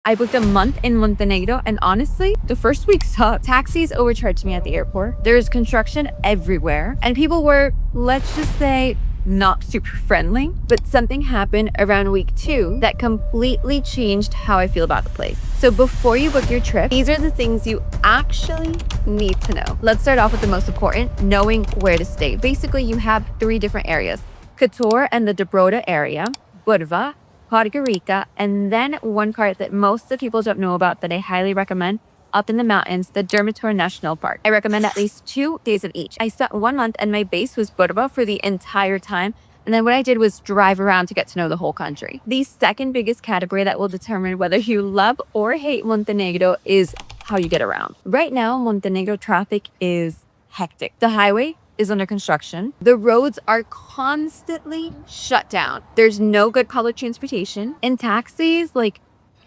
I booked a month in Montenegro, and honestly, the first week sucked. Taxis overcharged me at the airport. There's construction everywhere, and people were, let's just say, not super friendly. But something happened around week 2 that completely changed how I feel about the place. So before you book your trip, these are the things you actually need to know. Let's start off with the most important, knowing where to stay. Basically, you have 3 different areas: Kotor and the Dobrota area, Budva, Podgorica, and then one part that most of the people don't know about that I highly recommend, up in the mountains, the Durmitor National Park. I recommend at least 2 days of each. I spent 1 month and my base was Budva for the entire time. And then what I did was drive around to get to know the whole country. The second biggest category that will determine whether you love or hate Montenegro is how you get around. Right now, Montenegro traffic is hectic. The highway is under construction. The roads are constantly shut down. There's no good public transportation. And taxis,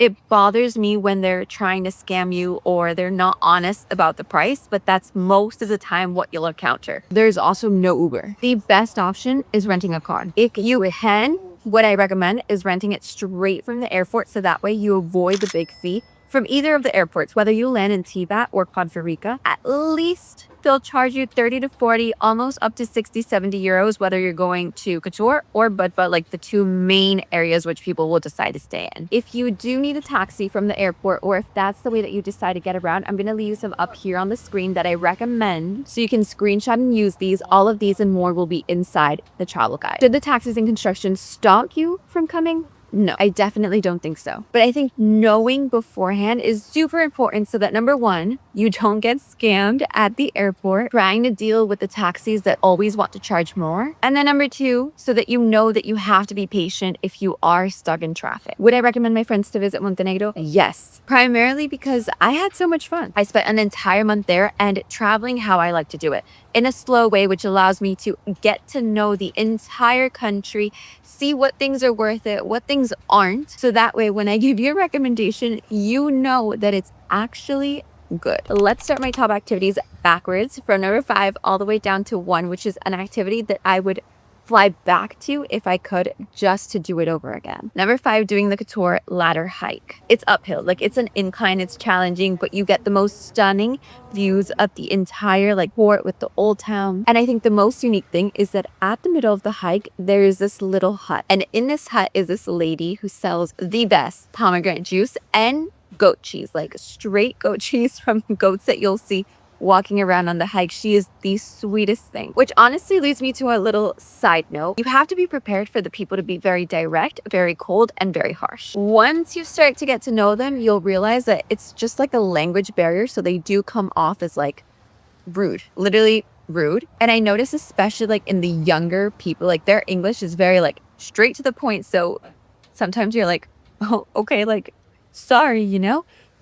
it bothers me when they're trying to scam you or they're not honest about the price, but that's most of the time what you'll encounter. There's also no Uber. The best option is renting a car. If you can, what I recommend is renting it straight from the airport, so that way you avoid the big fee from either of the airports. Whether you land in Tivat or Podgorica, at least they'll charge you 30 to 40, almost up to 60, 70 euros, whether you're going to Kotor or Budva, like the 2 main areas which people will decide to stay in. If you do need a taxi from the airport, or if that's the way that you decide to get around, I'm going to leave some up here on the screen that I recommend so you can screenshot and use these. All of these and more will be inside the travel guide. Did the taxis and construction stop you from coming? No, I definitely don't think so. But I think knowing beforehand is super important so that, number 1, you don't get scammed at the airport trying to deal with the taxis that always want to charge more. And then number 2, so that you know that you have to be patient if you are stuck in traffic. Would I recommend my friends to visit Montenegro? Yes, primarily because I had so much fun. I spent an entire month there and traveling how I like to do it, in a slow way, which allows me to get to know the entire country, see what things are worth it, what things aren't. So that way, when I give you a recommendation, you know that it's actually good. Let's start my top activities backwards from number 5 all the way down to 1, which is an activity that I would fly back to if I could, just to do it over again. Number 5, doing the Kotor Ladder hike. It's uphill, it's an incline, it's challenging, but you get the most stunning views of the entire port with the old town. And I think the most unique thing is that at the middle of the hike, there is this little hut. And in this hut is this lady who sells the best pomegranate juice and goat cheese, straight goat cheese from goats that you'll see walking around on the hike. She is the sweetest thing, which honestly leads me to a little side note. You have to be prepared for the people to be very direct, very cold, and very harsh. Once you start to get to know them, you'll realize that it's just a language barrier, so they do come off as rude, literally rude. And I notice especially in the younger people, their English is very straight to the point, so sometimes you're oh, okay, sorry,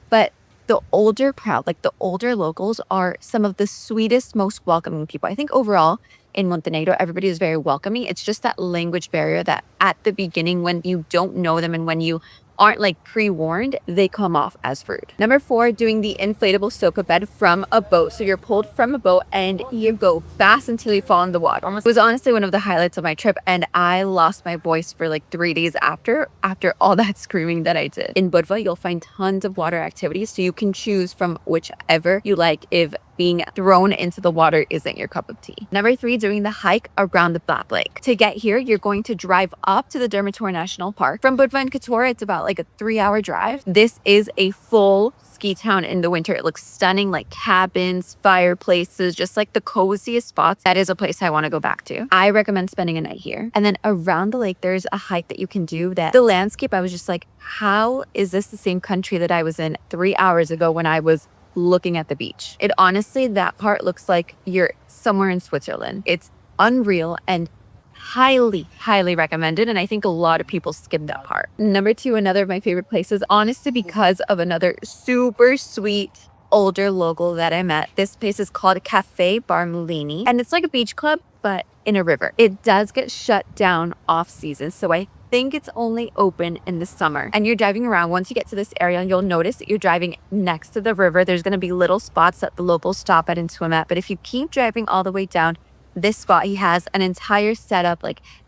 but the older crowd, the older locals, are some of the sweetest, most welcoming people. I think overall in Montenegro, everybody is very welcoming. It's just that language barrier that at the beginning, when you don't know them and when you aren't pre-warned, they come off as rude. Number 4, doing the inflatable sofa bed from a boat. So you're pulled from a boat and you go fast until you fall in the water. It was honestly one of the highlights of my trip, and I lost my voice for 3 days after all that screaming that I did. In Budva, you'll find tons of water activities, so you can choose from whichever you like if being thrown into the water isn't your cup of tea. Number 3, doing the hike around the Black Lake. To get here, you're going to drive up to the Durmitor National Park. From Budva and Kotor, it's about a 3-hour drive. This is a full ski town in the winter. It looks stunning, cabins, fireplaces, just the coziest spots. That is a place I want to go back to. I recommend spending a night here. And then around the lake, there's a hike that you can do that the landscape, I was just how is this the same country that I was in 3 hours ago when I was looking at the beach? It honestly, that part looks like you're somewhere in Switzerland. It's unreal and highly, highly recommended. And I think a lot of people skip that part. Number 2, another of my favorite places, honestly, because of another super sweet older local that I met. This place is called Cafe Barolini, and it's like a beach club, but in a river. It does get shut down off season, so I think it's only open in the summer. And you're driving around. Once you get to this area, you'll notice that you're driving next to the river. There's going to be little spots that the locals stop at and swim at. But if you keep driving all the way down, this spot, he has an entire setup,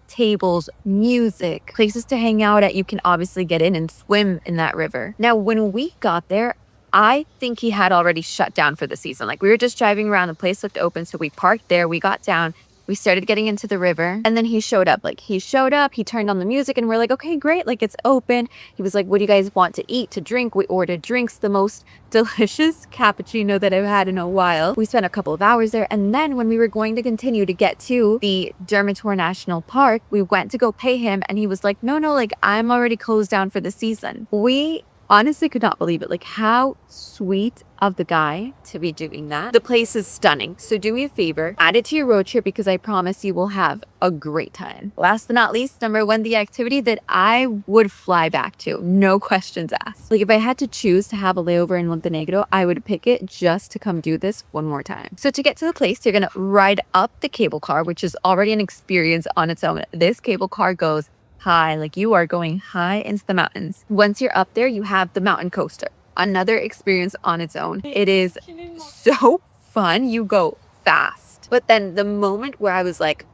tables, music, places to hang out at. You can obviously get in and swim in that river. Now, when we got there, I think he had already shut down for the season. Like, we were just driving around, the place looked open, so we parked there, we got down, we started getting into the river, and then he showed up. Like, he showed up, he turned on the music, and we're like, okay, great, like, it's open. He was like, what do you guys want to eat, to drink? We ordered drinks, the most delicious cappuccino that I've had in a while. We spent a couple of hours there, and then when we were going to continue to get to the Durmitor National Park, we went to go pay him, and he was like, no, like, I'm already closed down for the season. We honestly could not believe it. Like, how sweet of the guy to be doing that. The place is stunning. So do me a favor, add it to your road trip, because I promise you will have a great time. Last but not least, number one, the activity that I would fly back to. No questions asked. Like, if I had to choose to have a layover in Montenegro, I would pick it just to come do this one more time. So to get to the place, you're gonna ride up the cable car, which is already an experience on its own. This cable car goes high, like you are going high into the mountains. Once you're up there, you have the mountain coaster, another experience on its own. It is so fun. You go fast. But then the moment where I was like,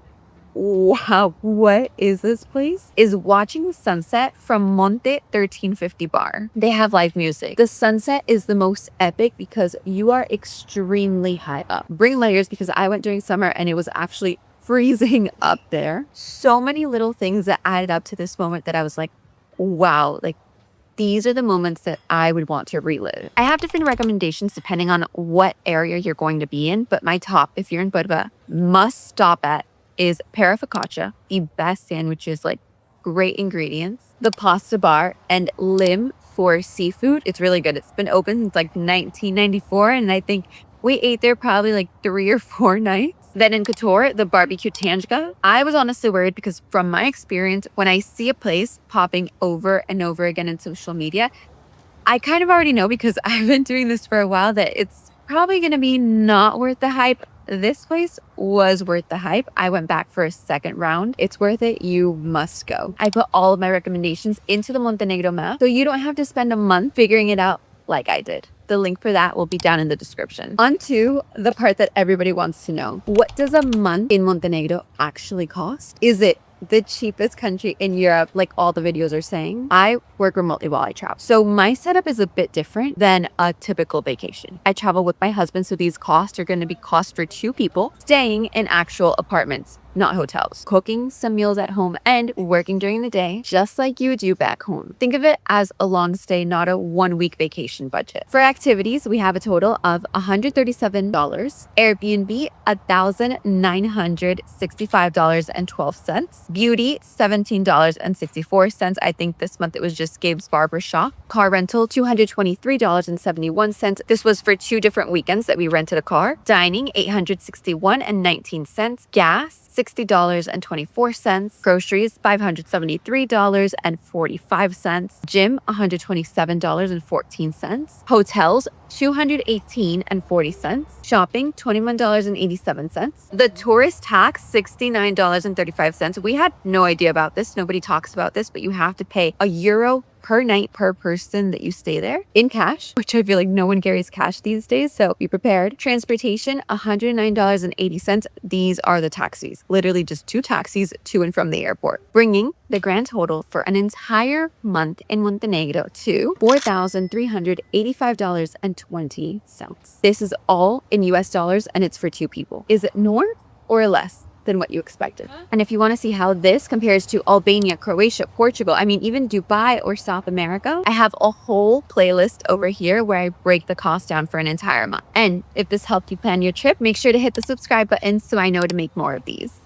wow, what is this place? Is watching the sunset from Monte 1350 bar. They have live music. The sunset is the most epic because you are extremely high up. Bring layers, because I went during summer and it was actually freezing up there. So many little things that added up to this moment that I was like, wow, like, these are the moments that I would want to relive. I have different recommendations depending on what area you're going to be in, but my top, if you're in Budva, must stop at is Para Focaccia, the best sandwiches, like great ingredients, the pasta bar, and Lim for seafood. It's really good. It's been open since like 1994, and I think we ate there probably like 3 or 4 nights. Then in Kotor, the barbecue tanja. I was honestly worried because from my experience, when I see a place popping over and over again in social media, I kind of already know, because I've been doing this for a while, that it's probably going to be not worth the hype. This place was worth the hype. I went back for a second round. It's worth it. You must go. I put all of my recommendations into the Montenegro map, so you don't have to spend a month figuring it out like I did. The link for that will be down in the description. On to the part that everybody wants to know. What does a month in Montenegro actually cost? Is it the cheapest country in Europe, like all the videos are saying? I work remotely while I travel, so my setup is a bit different than a typical vacation. I travel with my husband, so these costs are going to be cost for 2 people staying in actual apartments, not hotels, cooking some meals at home and working during the day, just like you do back home. Think of it as a long stay, not a 1-week vacation budget. For activities, we have a total of $137, Airbnb $1,965.12, beauty $17.64. I think this month it was just Gabe's barbershop. Car rental $223.71. This was for 2 different weekends that we rented a car. Dining $861.19. Gas $60.24. Groceries $573.45. Gym $127.14. Hotels $218.40. Shopping $21.87. The tourist tax $69.35. We had no idea about this. Nobody talks about this, but you have to pay €1 per night per person that you stay there in cash, which I feel like no one carries cash these days, so be prepared. Transportation $109.80. These are the taxis, literally just 2 taxis to and from the airport, bringing the grand total for an entire month in Montenegro to $4,385.20. This is all in US dollars, and it's for 2 people. Is it more or less than what you expected? And if you want to see how this compares to Albania, Croatia, Portugal, I mean, even Dubai or South America, I have a whole playlist over here where I break the cost down for an entire month. And if this helped you plan your trip, make sure to hit the subscribe button so I know to make more of these.